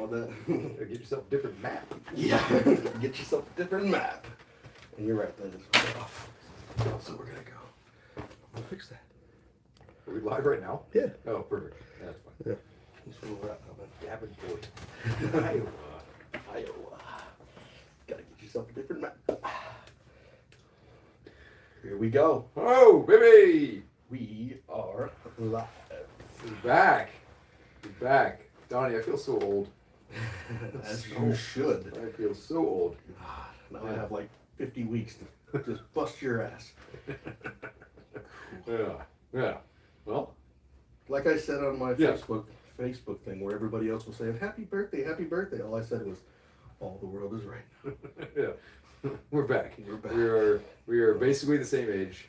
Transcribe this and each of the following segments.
want that? Get yourself a different map. Yeah, get yourself a different map. And you're right, that is way off. So we're gonna go. I'm gonna fix that. Are we live right now? Yeah. Oh, perfect. Yeah, that's fine. Yeah. Just a little wrap up in Davenport, Iowa. Gotta get yourself a different map. Here we go. Oh, baby! We are live. We're back. We're back. Donnie, I feel so old. As you should. I feel so old. Now I have like 50 weeks to just bust your ass. Yeah. Well, like I said on my Yeah. Facebook thing where everybody else was saying, happy birthday. All I said was, all the world is right. yeah. We're back. We're back. We are basically the same age,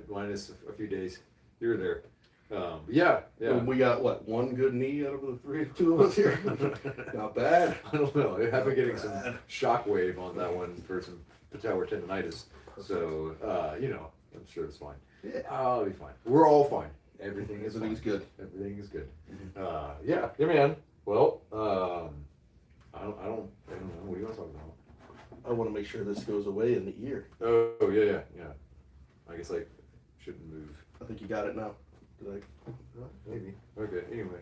minus a few days here or there. Yeah. And we got, what, one good knee out of the two of us here? Not bad. I don't know. I've been getting Not some bad. shockwave on that one for some patellar tendonitis. So, I'm sure it's fine. Yeah. I'll be fine. We're all fine. Everything's Everything's fine. good. Everything is good. Mm-hmm. Yeah, man. Well, I don't know. What do you want to talk about? I want to make sure this goes away in the ear. Oh, yeah. I guess I shouldn't move. I think you got it now. Did Maybe. Okay. Anyway,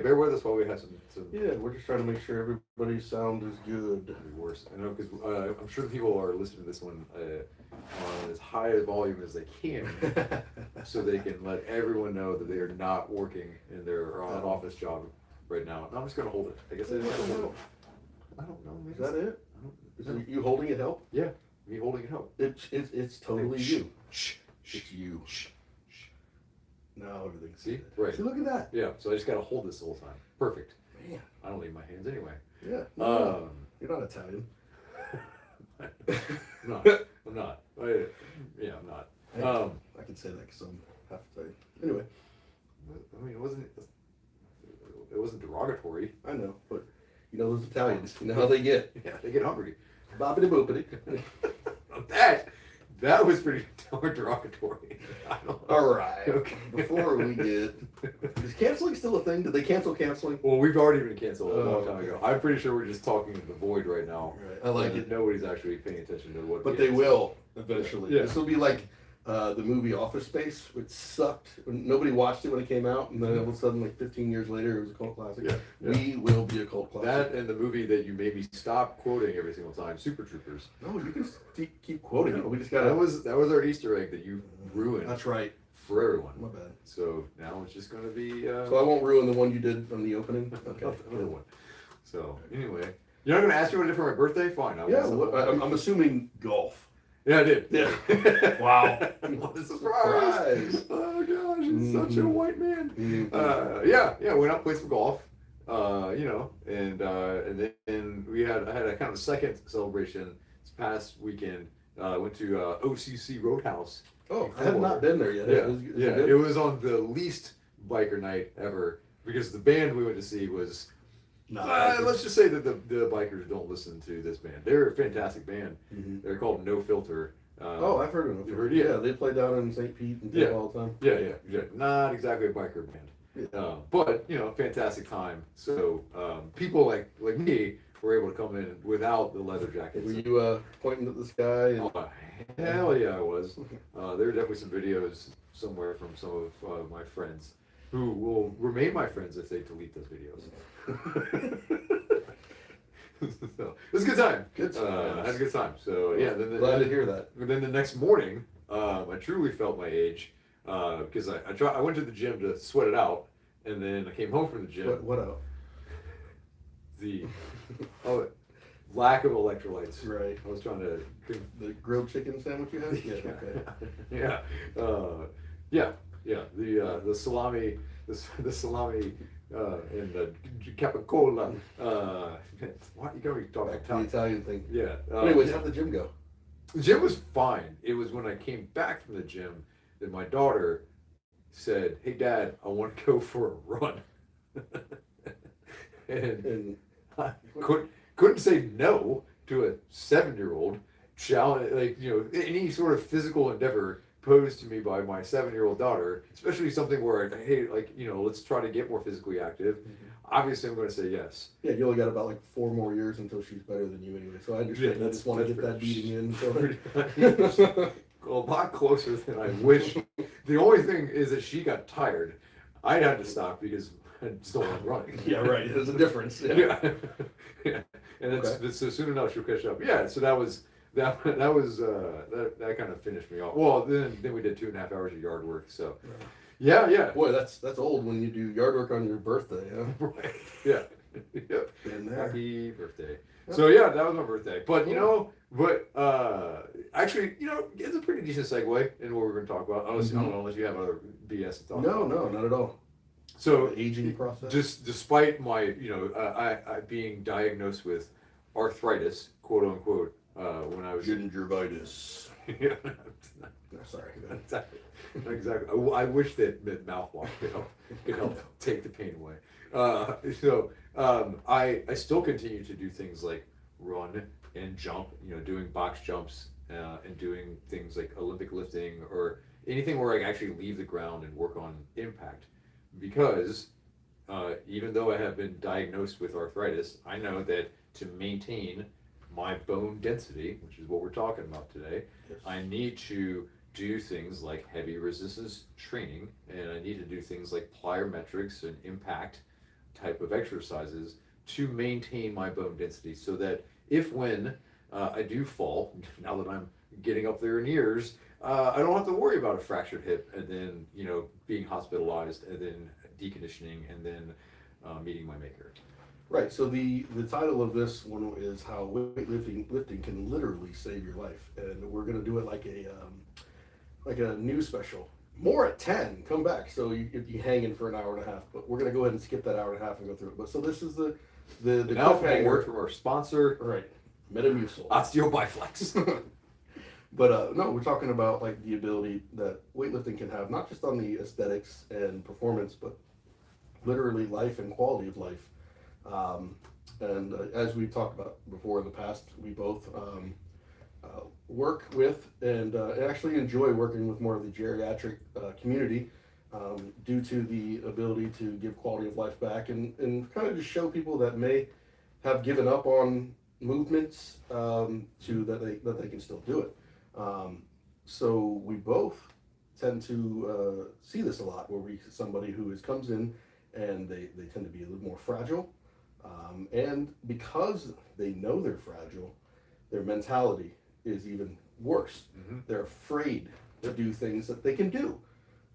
bear with us while we have some. Yeah, we're just trying to make sure everybody's sound is good. Be worse. I know because I'm sure the people are listening to this one on as high a volume as they can, so they can let everyone know that they are not working in their office job right now. And I'm just gonna hold it. I guess I just gotta hold it. I don't know. Is that it? Is No. you holding it help? Yeah, me holding it help. It's totally Shh, you. Shh. It's you. Shh. Now everything's See? good. Right. See, look at that. Yeah. So I just gotta hold this the whole time. Perfect. Man. I don't leave my hands anyway. Yeah. You're not Italian. I'm not. I'm not. I'm not. I can say that because I'm half Italian. Anyway, I mean, it wasn't derogatory. I know, but you know those Italians, you know how they get. Yeah, they get hungry. Boppity boopity. That was pretty derogatory. I don't know. All right. Okay. Before we get, is canceling still a thing? Did they cancel canceling? Well, we've already been canceled a long time okay. ago. I'm pretty sure we're just talking to the void right now. Right. I like it. Nobody's actually paying attention to what. But we they will eventually. Yeah. This will be like the movie Office Space, which sucked. Nobody watched it when it came out, and then all of a sudden, like 15 years later, it was a cult classic. Yeah. We will be a cult classic. That and the movie that you maybe stop quoting every single time, Super Troopers. No, you can keep quoting it. We just got That was our Easter egg that you ruined That's right. for everyone. My bad. So now it's just going to be. So I won't ruin the one you did on the opening. Okay. Another one. So anyway, you're not going to ask me what I did for my birthday? Fine. Yeah, I'm assuming golf. Yeah, I did. Yeah. Wow. What a surprise. Oh gosh, it's such a white man. Yeah, went out, played some golf. And then I had a kind of a second celebration this past weekend. I went to OCC Roadhouse. Oh, I have not been there yet. It was on the least biker night ever because the band we went to see was. Let's just say that the bikers don't listen to this band. They're a fantastic band. Mm-hmm. They're called No Filter. I've heard of them. You heard? Yeah, they play down in St. Pete and Tampa all the time. Yeah. Not exactly a biker band, but fantastic time. So people like me were able to come in without the leather jackets. Were you pointing at the sky? And... Oh, hell yeah, I was. There are definitely some videos somewhere from some of my friends who will remain my friends if they delete those videos. So, it was a good time. Good time. I had a good time. So yeah, Glad to hear that. Then the next morning, I truly felt my age because I went to the gym to sweat it out, and then I came home from the gym. What out? The lack of electrolytes. Right. I was trying to. The grilled chicken sandwich you had? Yeah. Okay. Yeah. The salami, the salami, and the capicola. What you gotta be talking Back to the Italian thing. Yeah. Anyways, how'd the gym go? The gym was fine. It was when I came back from the gym that my daughter said, "Hey, Dad, I want to go for a run," and I couldn't say no to a 7-year-old. Challenge, any sort of physical endeavor posed to me by my 7-year-old daughter, especially something where, hey, like, let's try to get more physically active, obviously I'm going to say yes. Yeah, you only got about like 4 more years until she's better than you anyway. So I understand. I just want to get that beating in. So. A lot closer than I wish. The only thing is that she got tired. I had to stop because I still wasn't running. Yeah, right. There's a difference. Yeah. Yeah. And it's so soon enough she'll catch up. Yeah. So that was that kind of finished me off. Well, then we did 2.5 hours of yard work. So yeah. Boy, that's old when you do yard work on your birthday, huh? Right. Yeah. Yep. Been there. Happy birthday. So yeah, that was my birthday. But actually, it's a pretty decent segue in what we're going to talk about. Unless, I don't know, unless you have other BS to talk about. No, not at all. So the aging process. Just despite my, I being diagnosed with arthritis, quote unquote, when I was gingivitis. Yeah. No, sorry. Exactly. I wish that mouthwash could help take the pain away. I still continue to do things like run and jump, doing box jumps and doing things like Olympic lifting or anything where I actually leave the ground and work on impact. Because even though I have been diagnosed with arthritis, I know that to maintain my bone density, which is what we're talking about today, yes, I need to do things like heavy resistance training, and I need to do things like plyometrics and impact type of exercises to maintain my bone density, so that when I do fall, now that I'm getting up there in years, I don't have to worry about a fractured hip and then being hospitalized and then deconditioning and then meeting my maker. Right. So the title of this one is how lifting can literally save your life, and we're going to do it like a news special. More at 10. Come back. So you hang in for an hour and a half, but we're going to go ahead and skip that hour and a half and go through it. But so this is the cliffhanger from our sponsor, right? Metamucil. OsteoBiflex. But no, we're talking about like the ability that weightlifting can have, not just on the aesthetics and performance, but literally life and quality of life. And as we've talked about before in the past, we both work with and actually enjoy working with more of the geriatric community due to the ability to give quality of life back and kind of just show people that may have given up on movements to that they can still do it. So we both tend to see this a lot, where somebody who comes in and they tend to be a little more fragile, and because they know they're fragile, their mentality is even worse. Mm-hmm. They're afraid to do things that they can do,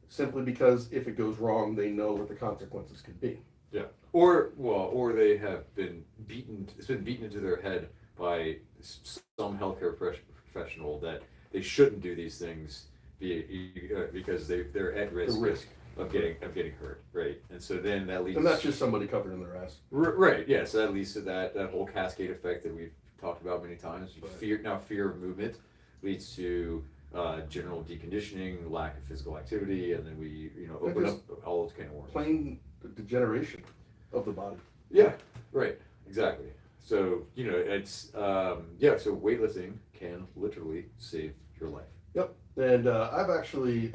simply because if it goes wrong, they know what the consequences could be. Yeah. Or they have been beaten. It's been beaten into their head by some healthcare professional that they shouldn't do these things because they're at risk of getting hurt, right? And so then that leads. And that's just somebody covered in their ass. Right. Yeah. So that leads to that whole cascade effect that we've talked about many times. Right. Fear of movement leads to general deconditioning, lack of physical activity, and then we open up all those kind of worms. Plain degeneration of the body. Yeah. Right. Exactly. So it's so weightlifting can literally save your life. Yep. And I've actually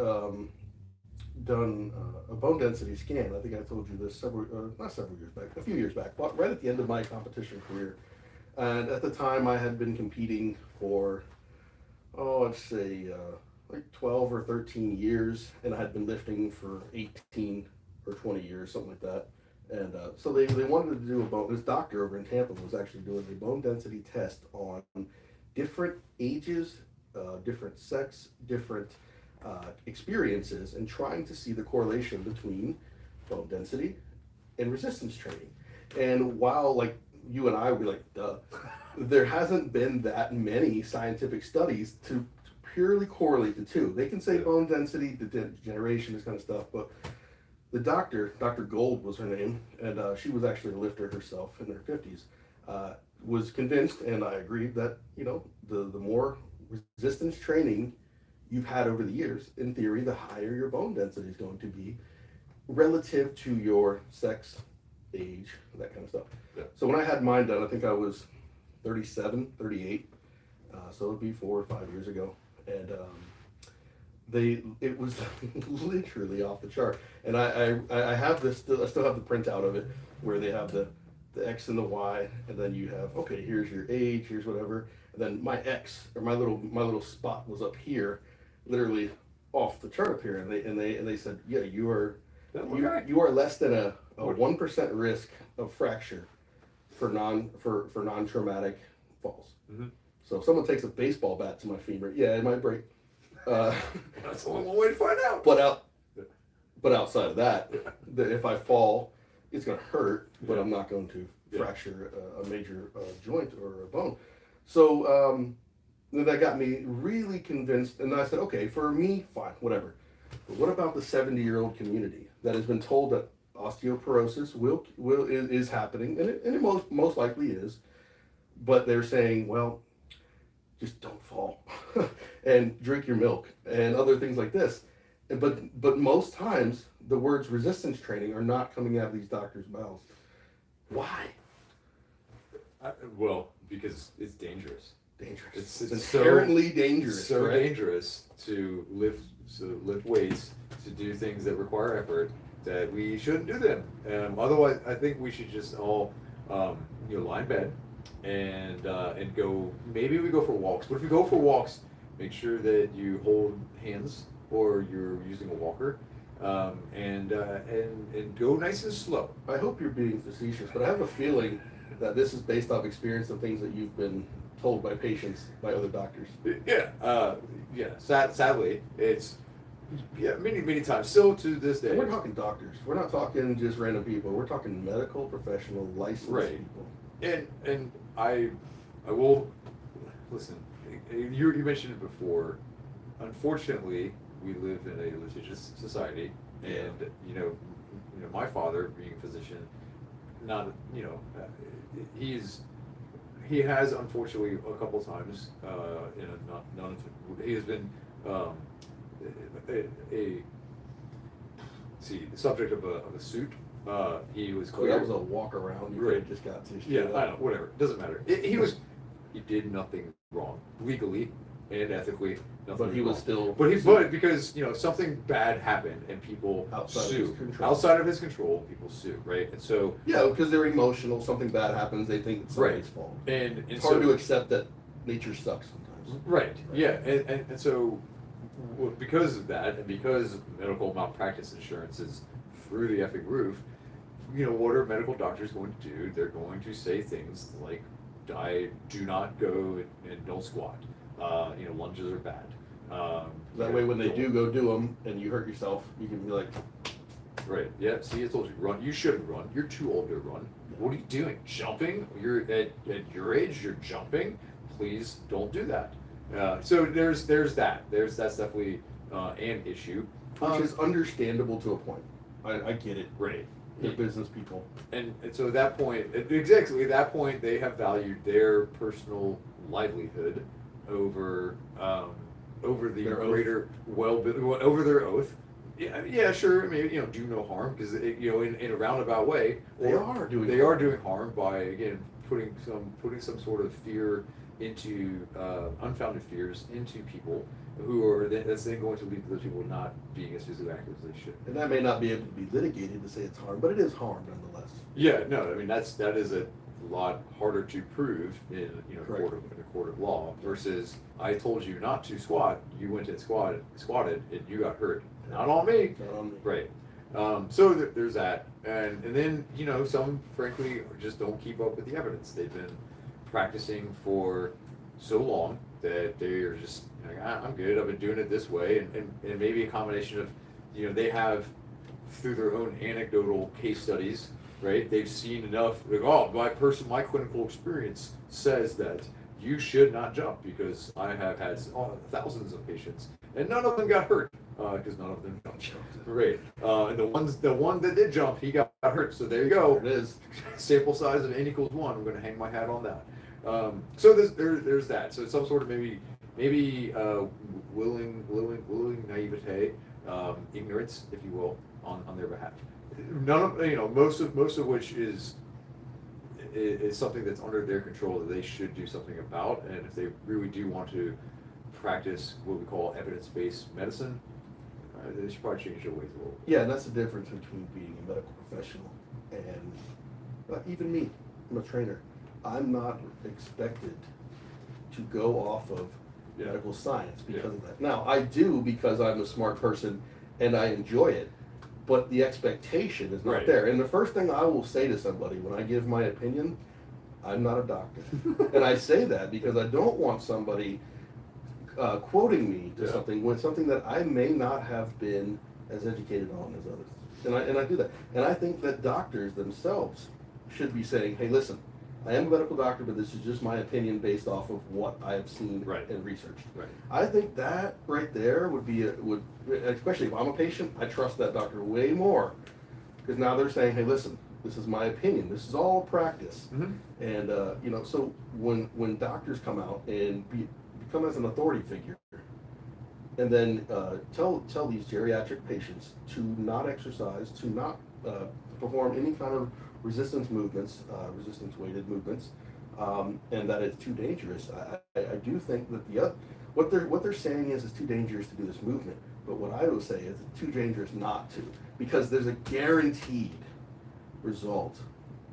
done a bone density scan. I think I told you this a few years back, but right at the end of my competition career. And at the time I had been competing for, let's say like 12 or 13 years, and I had been lifting for 18 or 20 years, something like that. And so they wanted to do this doctor over in Tampa was actually doing a bone density test on different ages, different sex, different experiences, and trying to see the correlation between bone density and resistance training. And while like you and I would be like, duh, there hasn't been that many scientific studies to purely correlate the two. They can say bone density, degeneration, this kind of stuff, but the doctor, Dr. Gold was her name, and she was actually a lifter herself in her 50s, was convinced, and I agreed, that the more resistance training you've had over the years, in theory, the higher your bone density is going to be relative to your sex, age, that kind of stuff. Yeah. So when I had mine done, I think I was 37, 38, so it would be 4 or 5 years ago. And it was literally off the chart. And I have this still, I still have the printout of it where they have the X and the Y, and then you have, okay, here's your age, here's whatever, and then my X or my little spot was up here, literally off the chart up here, and they said, yeah, you are less than a 1% risk of fracture for non-traumatic falls. Mm-hmm. So if someone takes a baseball bat to my femur, yeah, it might break. That's a long way to find out. But outside of that, if I fall, it's going to hurt, but I'm not going to fracture a major joint or a bone. So that got me really convinced, and I said, okay, for me, fine, whatever. But what about the 70-year-old community that has been told that osteoporosis is happening, and it most likely is, but they're saying, well, just don't fall and drink your milk and other things like this. But most times the words resistance training are not coming out of these doctors' mouths. Why? Well, because it's dangerous. It's inherently dangerous. So right? Dangerous to lift weights, to do things that require effort, that we shouldn't do them. Otherwise, I think we should just all lie in bed and go. Maybe we go for walks. But if you go for walks, make sure that you hold hands or you're using a walker, and go nice and slow. I hope you're being facetious, but I have a feeling that this is based off experience of things that you've been told by patients, by other doctors. Sadly, it's many times. Still to this day. And we're talking doctors. We're not talking just random people. We're talking medical professional licensed people. And I will listen. You mentioned it before. Unfortunately, we live in a litigious society, and my father, being a physician, he has unfortunately a couple times he has been the subject of a suit. He was cleared. That was a walk around. You right. Just got to. Yeah, I don't know. Whatever. Doesn't matter. He did nothing wrong legally and ethically. But he was wrong. still. But because something bad happened and people sue outside of his control, people sue, right? And so because they're emotional. Something bad happens, they think it's somebody's fault. And it's hard to accept that nature sucks sometimes. Right. Yeah. And so because of that, and because medical malpractice insurance is through the effing roof, what are medical doctors going to do? They're going to say things like, do not go and don't squat. Lunges are bad. That way, when they do go do them and you hurt yourself, you can be like, right, yeah. See, I told you, run. You shouldn't run. You're too old to run. What are you doing? Jumping? You're at your age. You're jumping. Please don't do that. So there's that. That's definitely an issue, which is understandable to a point. I get it. Right. They're business people. And so at that point, exactly at that point, they have valued their personal livelihood over the their greater over their oath. Yeah, sure. I mean, do no harm, because in a roundabout way, they are doing harm by, again, putting some sort of fear into unfounded fears into people who that's then going to lead to those people not being as physically active as they should. And that may not be able to be litigated to say it's harm, but it is harm nonetheless. Yeah, no, I mean that is a lot harder to prove in a court of law versus I told you not to squat, you went and squatted, and you got hurt. Not on me. Not on me. Right. So there's that, and then some frankly just don't keep up with the evidence. They've been practicing for so long that they're just like, I'm good. I've been doing it this way, and maybe a combination of they have through their own anecdotal case studies. Right, they've seen enough. Like, my clinical experience says that you should not jump because I have had thousands of patients and none of them got hurt because none of them jumped. Right, and the one that did jump, he got hurt. So there you go. There it is. Sample size of n = 1. I'm going to hang my hat on that. So there's that. So some sort of maybe willing naivete, ignorance, if you will, on their behalf. None of most of which is something that's under their control that they should do something about, and if they really do want to practice what we call evidence-based medicine, they should probably change their ways a little bit. Yeah, and that's the difference between being a medical professional and even me. I'm a trainer. I'm not expected to go off of medical science because of that. Now, I do because I'm a smart person and I enjoy it, but the expectation is not there. And the first thing I will say to somebody when I give my opinion, I'm not a doctor. And I say that because I don't want somebody quoting me to something that I may not have been as educated on as others. And I do that. And I think that doctors themselves should be saying, hey, listen, I am a medical doctor, but this is just my opinion based off of what I have seen and researched. Right. I think that right there would be, especially if I'm a patient, I trust that doctor way more. Because now they're saying, hey, listen, this is my opinion. This is all practice. Mm-hmm. And, so when doctors come out and become as an authority figure, and then tell these geriatric patients to not exercise, to not perform any kind of resistance movements, resistance-weighted movements, and that it's too dangerous. I do think that what they're saying is it's too dangerous to do this movement. But what I will say is it's too dangerous not to, because there's a guaranteed result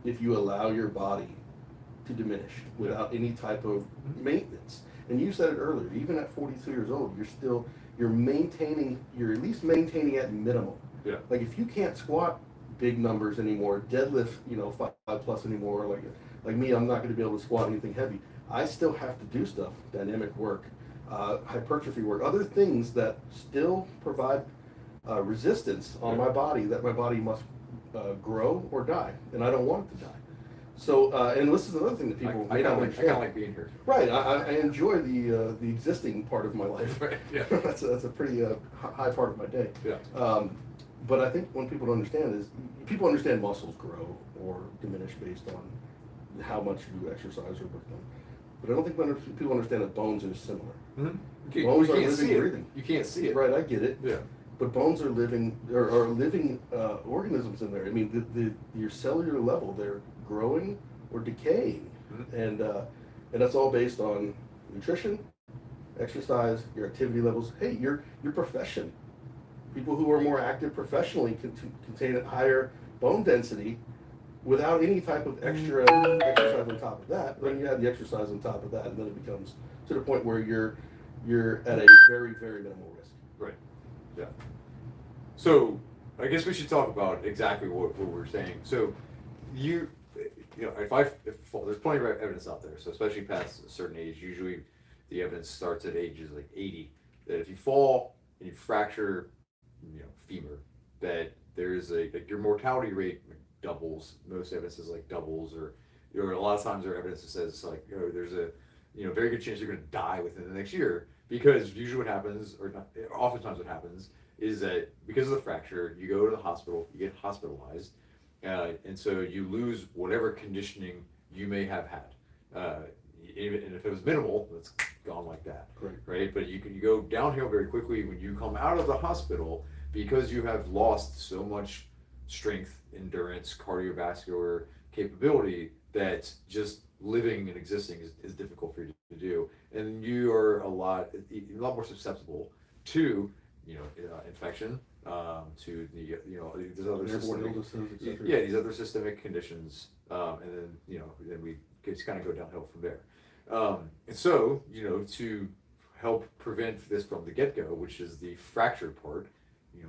if you allow your body to diminish without any type of maintenance. And you said it earlier, even at 42 years old, you're at least maintaining at minimum. Yeah. Like if you can't squat big numbers anymore, deadlift, 5+ anymore, like me, I'm not going to be able to squat anything heavy. I still have to do stuff, dynamic work, hypertrophy work, other things that still provide resistance on my body, that my body must grow or die, and I don't want it to die. So, and this is another thing that people I kind of like being here. Right, I enjoy the existing part of my life. Right. Yeah. that's a pretty high part of my day. Yeah. But I think what people understand muscles grow or diminish based on how much you exercise or work on. But I don't think people understand that bones are similar. Mm-hmm. Bones are living, breathing. You can't see it. Right, I get it. Yeah. But bones are living organisms in there. I mean, your cellular level, they're growing or decaying, and that's all based on nutrition, exercise, your activity levels. Hey, your profession. People who are more active professionally can contain a higher bone density without any type of extra exercise on top of that. Then you add the exercise on top of that, and then it becomes to the point where you're at a very, very minimal risk. Right. Yeah. So I guess we should talk about exactly what we're saying. So if there's plenty of evidence out there, so especially past a certain age, usually the evidence starts at ages like 80, that if you fall and you fracture, femur, that there is your mortality rate doubles. Most evidence is like doubles, or a lot of times there evidence that says like, there's a very good chance you're going to die within the next year, because usually what happens, or not, oftentimes what happens, is that because of the fracture, you go to the hospital, you get hospitalized, and so you lose whatever conditioning you may have had. And if it was minimal, it's gone like that. Right? But you go downhill very quickly when you come out of the hospital, because you have lost so much strength, endurance, cardiovascular capability, that just living and existing is difficult for you to do. And you are a lot more susceptible to infection, to there's other these other systemic conditions, and then we just kind of go downhill from there. And so to help prevent this from the get-go, which is the fracture part,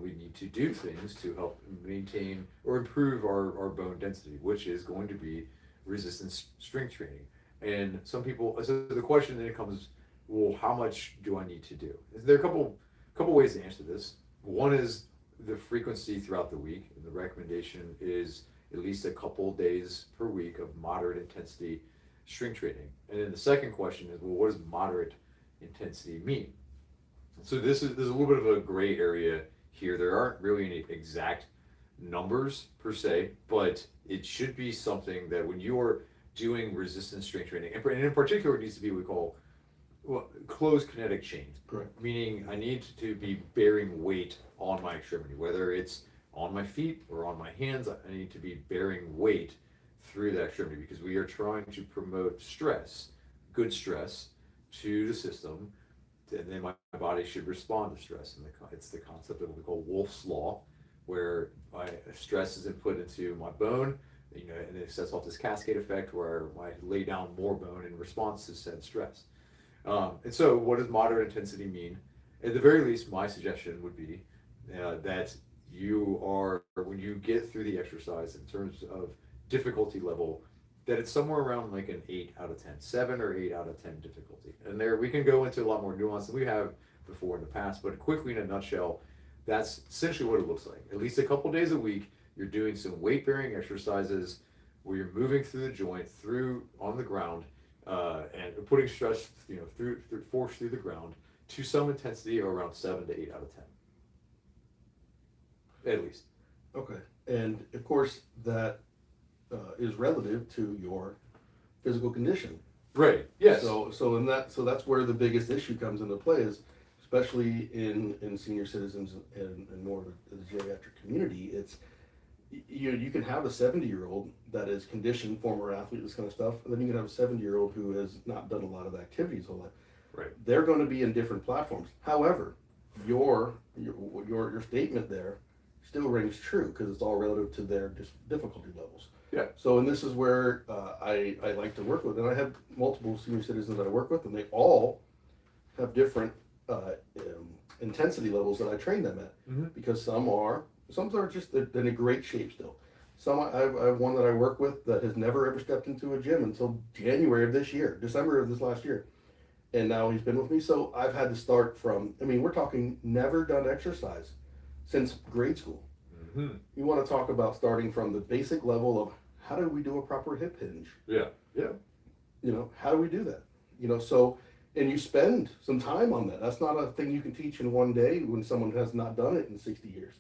we need to do things to help maintain or improve our bone density, which is going to be resistance strength training. And some people, so the question then comes, well, how much do I need to do? There are a couple ways to answer this. One is the frequency throughout the week, and the recommendation is at least a couple days per week of moderate intensity strength training. And then the second question is, well, what does moderate intensity mean? So there's a little bit of a gray area here. There aren't really any exact numbers per se, but it should be something that when you're doing resistance strength training, and in particular, it needs to be what we call closed kinetic chain. Correct. Meaning I need to be bearing weight on my extremity, whether it's on my feet or on my hands. I need to be bearing weight through that extremity, because we are trying to promote stress, good stress, to the system and then my body should respond to stress. And it's the concept of what we call Wolff's Law, where my stress is input into my bone, and it sets off this cascade effect where I lay down more bone in response to said stress. And so what does moderate intensity mean? At the very least, my suggestion would be that when you get through the exercise in terms of difficulty level, that it's somewhere around like an 8 out of 10, 7 or 8 out of 10 difficulty. And there we can go into a lot more nuance than we have before in the past, but quickly in a nutshell, that's essentially what it looks like. At least a couple days a week, you're doing some weight-bearing exercises where you're moving through the joint, on the ground, and putting stress, through force through the ground to some intensity of around 7 to 8 out of 10, at least. Okay, and of course that is relative to your physical condition. Right. Yes. So that's where the biggest issue comes into play is, especially in senior citizens and more of the geriatric community. It's you can have a 70-year-old that is conditioned, former athlete, this kind of stuff, and then you can have a 70-year-old who has not done a lot of activities whole life. Right. They're going to be in different platforms. However, your statement there still rings true because it's all relative to their difficulty levels. Yeah. So, and this is where I like to work with, and I have multiple senior citizens that I work with, and they all have different intensity levels that I train them at, because some are just in a great shape still. I have one that I work with that has never ever stepped into a gym until January of this year, December of this last year, and now he's been with me. So I've had to start from. I mean, we're talking never done exercise since grade school. You want to talk about starting from the basic level of how do we do a proper hip hinge? Yeah. How do we do that? So, and you spend some time on that. That's not a thing you can teach in one day when someone has not done it in 60 years.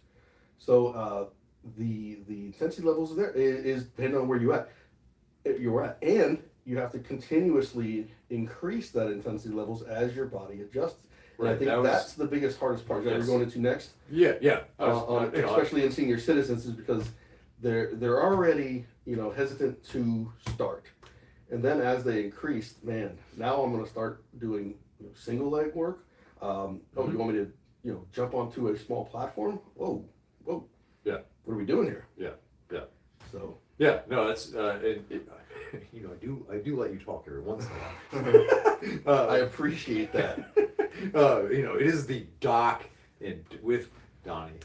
So the intensity levels there is depending on where you're at, and you have to continuously increase that intensity levels as your body adjusts. And I think that's the biggest, hardest part that we're going into next. Yeah. Especially in senior citizens, is because they're already hesitant to start, and then as they increase, man, now I'm going to start doing single leg work. Oh, you want me to jump onto a small platform? Whoa. Yeah. What are we doing here? Yeah. So. Yeah. No, that's I do let you talk every once in a while. I appreciate that. It is the doc with Donnie.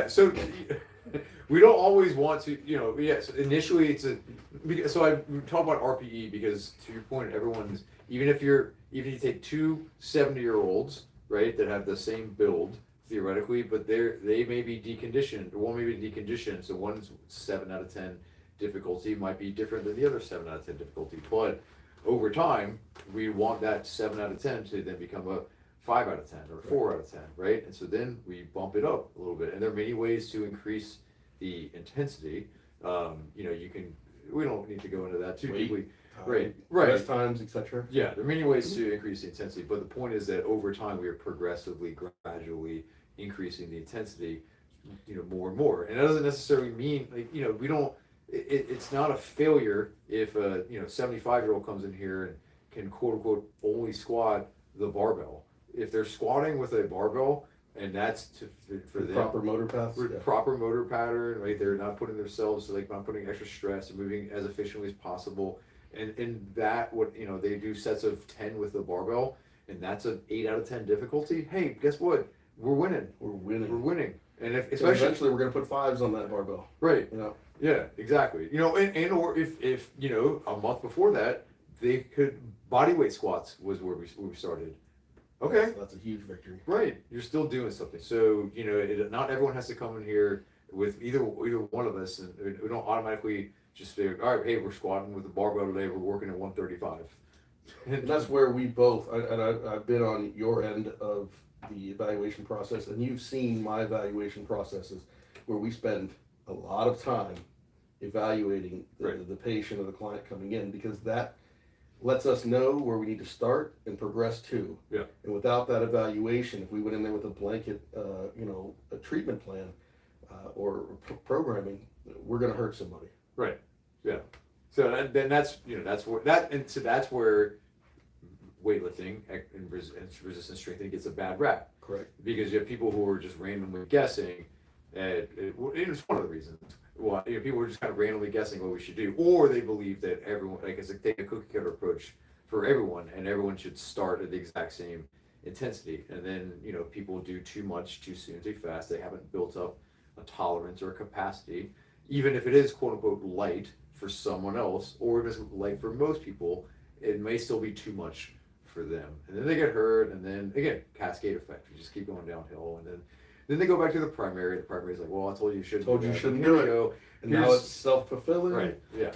So we don't always want to, yes. Initially, so I talk about RPE because, to your point, even if you take two 70-year-olds, right, that have the same build theoretically, but they may be deconditioned, or one may be deconditioned. So one's 7 out of 10 difficulty might be different than the other 7 out of 10 difficulty, but over time, we want that 7 out of 10 to then become a 5 out of 10 or 4 out of 10, right? And so then we bump it up a little bit. And there are many ways to increase the intensity. We don't need to go into that too deeply. Right. Rest times, etc. Yeah, there are many ways to increase the intensity, but the point is that over time we are gradually increasing the intensity, more and more. And that doesn't necessarily mean we don't. It's not a failure if a 75-year-old comes in here and can quote unquote only squat the barbell. If they're squatting with a barbell and that's for them proper motor paths, proper motor pattern, right? They're not putting themselves not putting extra stress and moving as efficiently as possible. And that they do sets of 10 with the barbell, and that's an 8 out of 10 difficulty. Hey, guess what? We're winning. And especially eventually we're going to put 5s on that barbell. Right. Yeah, exactly. And or if a month before that, they could bodyweight squats was where we started. Okay. That's a huge victory. Right. You're still doing something. So, not everyone has to come in here with either one of us, and we don't automatically just say, all right, hey, we're squatting with the barbell today, we're working at 135. And that's where we both, I've been on your end of the evaluation process, and you've seen my evaluation processes where we spend a lot of time evaluating the patient or the client coming in, because that lets us know where we need to start and progress to. Yeah. And without that evaluation, if we went in there with a blanket, a treatment plan or programming, we're going to hurt somebody. Right. Yeah. So then that's that's where weightlifting and resistance training gets a bad rap. Correct. Because you have people who are just randomly guessing. It's one of the reasons why people are just kind of randomly guessing what we should do, or they believe that everyone, like, it's like take a cookie cutter approach for everyone, and everyone should start at the exact same intensity. And then people do too much too soon, too fast. They haven't built up a tolerance or a capacity, even if it is quote unquote light for someone else, or if it's light for most people, it may still be too much for them. And then they get hurt, and then again, cascade effect. You just keep going downhill, and then they go back to the primary. The primary is like, well, I told you shouldn't. Told you shouldn't do it. And now it's self-fulfilling. Right. Yeah.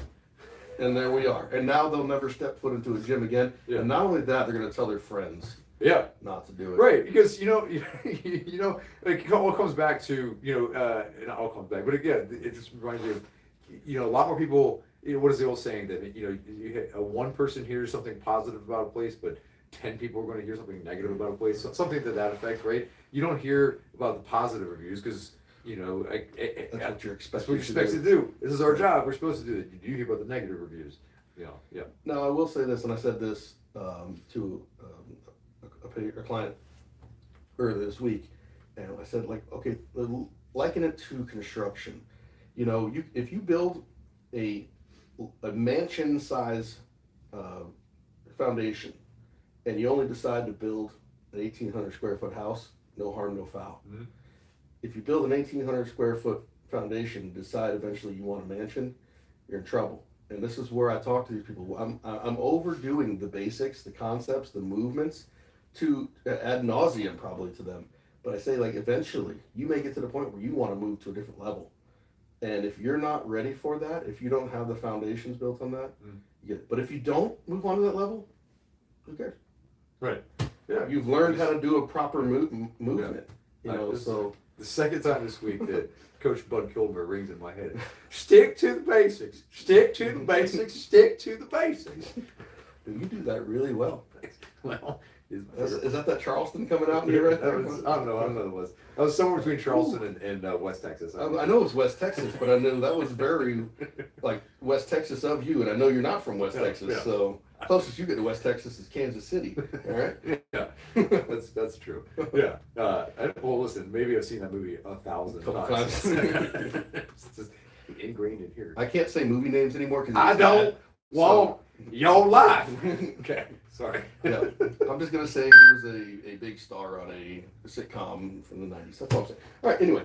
And there we are. And now they'll never step foot into a gym again. Yeah. And not only that, they're going to tell their friends. Yeah. Not to do it. Right, because like it all comes back to not all comes back, but again, it just reminds me of a lot more people. What is the old saying that one person hears something positive about a place, but 10 people are going to hear something negative about a place, something to that effect, right? You don't hear about the positive reviews because that's what you're expected, to do. This is our job. We're supposed to do it. You hear about the negative reviews. Yeah. Now I will say this, and I said this to a client earlier this week, and I said, like, okay, liken it to construction. If you build a mansion size foundation, and you only decide to build an 1,800 square foot house, no harm, no foul. Mm-hmm. If you build an 1,800 square foot foundation and decide eventually you want a mansion, you're in trouble. And this is where I talk to these people. I'm overdoing the basics, the concepts, the movements to ad nauseum probably to them. But I say, like, eventually you may get to the point where you want to move to a different level. And if you're not ready for that, if you don't have the foundations built on that, you get it. But if you don't move on to that level, who cares? Right. Yeah. You've learned how to do a proper movement. So the second time this week that Coach Bud Kilmer rings in my head. Stick to the basics. Stick to the basics. Stick to the basics. You do that really well. Well, is that Charleston coming out in you right there? I don't know what it was. I was somewhere between Charleston and West Texas. I know it was West Texas, but I knew that was very like West Texas of you, and I know you're not from West Texas, yeah. So closest you get to West Texas is Kansas City. All right. Yeah, that's true. Yeah. Well, listen, maybe I've seen that movie 1,000 times. It's just ingrained in here. I can't say movie names anymore because I don't want your life. Okay, sorry. Yeah, I'm just gonna say he was a big star on a sitcom from the '90s. That's all I'm saying. All right. Anyway.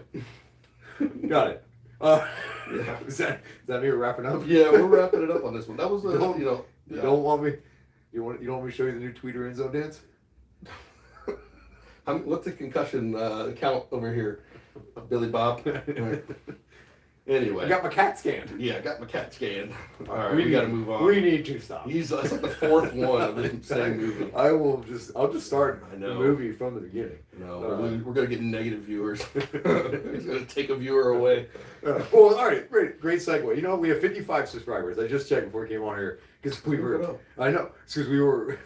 Got it. Yeah. Is that me wrapping up? Yeah, we're wrapping it up on this one. That was the You don't want me. You want me to show you the new Tweeter end zone dance? What's the concussion count over here, Billy Bob? Anyway, I got my CAT scan. Yeah, I got my CAT scan. All right, we got to move on. We need to stop. That's like the fourth one of the same movie. I'll just start the movie from the beginning. No, we're gonna get negative viewers. He's gonna take a viewer away. Well, all right, great segue. We have 55 subscribers. I just checked before I came on here because we were. I know, because we were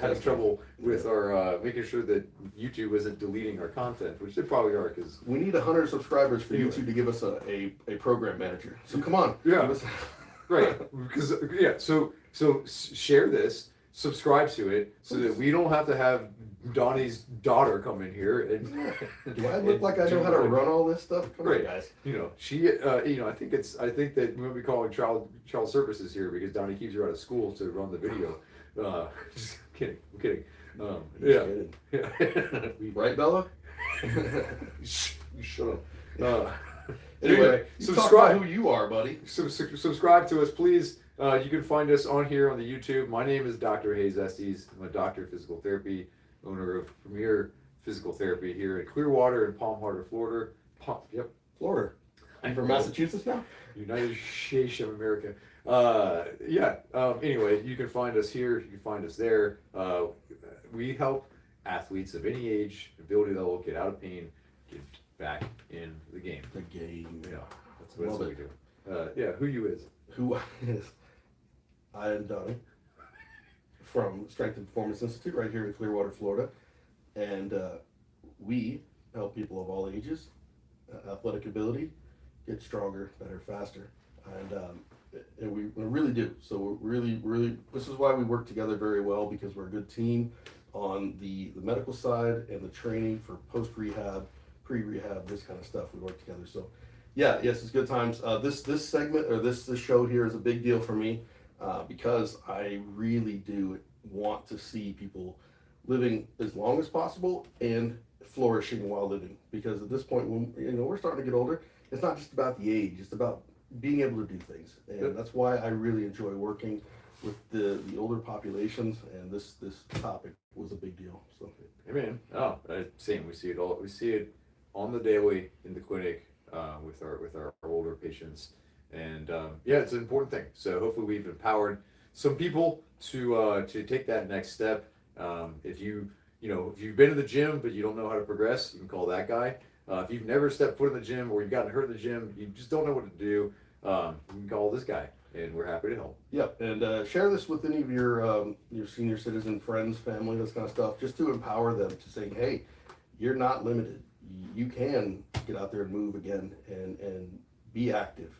having trouble with our making sure that YouTube isn't deleting our content, which they probably are because we need 100 subscribers for YouTube to give us a program manager. So come on. Yeah. Right. Because so share this. Subscribe to it so that we don't have to have Donnie's daughter come in here and. Do I look like I know how to run all this stuff? Come on, guys. She. I think that we'll be calling child services here because Donnie keeps her out of school to run the video. Just kidding. I'm kidding. Yeah. Right, Bella? Shut up. Anyway, subscribe. Who you are, buddy? Subscribe to us, please. You can find us on here on the YouTube. My name is Dr. Hayes Estes. I'm a doctor of physical therapy, owner of Premier Physical Therapy here in Clearwater and Palm Harbor, Florida. Florida. I'm from Massachusetts now? United States of America. Anyway, you can find us here. You can find us there. We help athletes of any age, ability level, get out of pain, get back in the game. The game. Yeah, that's what we do. Who you is? Who is? I am Donnie from Strength and Performance Institute right here in Clearwater, Florida. And we help people of all ages, athletic ability, get stronger, better, faster. And And we really do. So we're really, this is why we work together very well, because we're a good team on the medical side and the training for post-rehab, pre-rehab, this kind of stuff. We work together. So yeah, yes, it's good times. This segment, or this show here, is a big deal for me, because I really do want to see people living as long as possible and flourishing while living. Because at this point, when we're starting to get older, it's not just about the age; it's about being able to do things, and that's why I really enjoy working with the older populations. And this topic was a big deal. So, Amen. Oh, same. We see it all. We see it on the daily in the clinic with our older patients, and yeah, it's an important thing. So hopefully we've empowered some people to take that next step. If you've been to the gym but you don't know how to progress, you can call that guy. If you've never stepped foot in the gym, or you've gotten hurt in the gym, you just don't know what to do, you can call this guy, and we're happy to help. Yep, and share this with any of your senior citizen friends, family, this kind of stuff, just to empower them to say, hey, you're not limited. You can get out there and move again, and be active.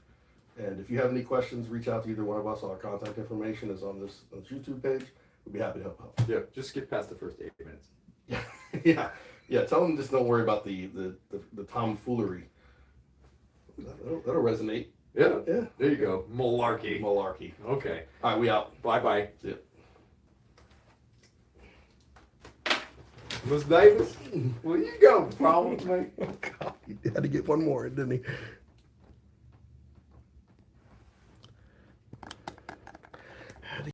And if you have any questions, reach out to either one of us. Our contact information is on this YouTube page. We'd be happy to help out. Yeah, just skip past the first 8 minutes. Yeah. Tell them just don't worry about the tomfoolery. That'll resonate. Yeah. There you go. Malarkey. Okay. All right, we out. Bye. See ya. Miss Davis, well, you got problems, mate. Oh, God, he had to get one more, didn't he?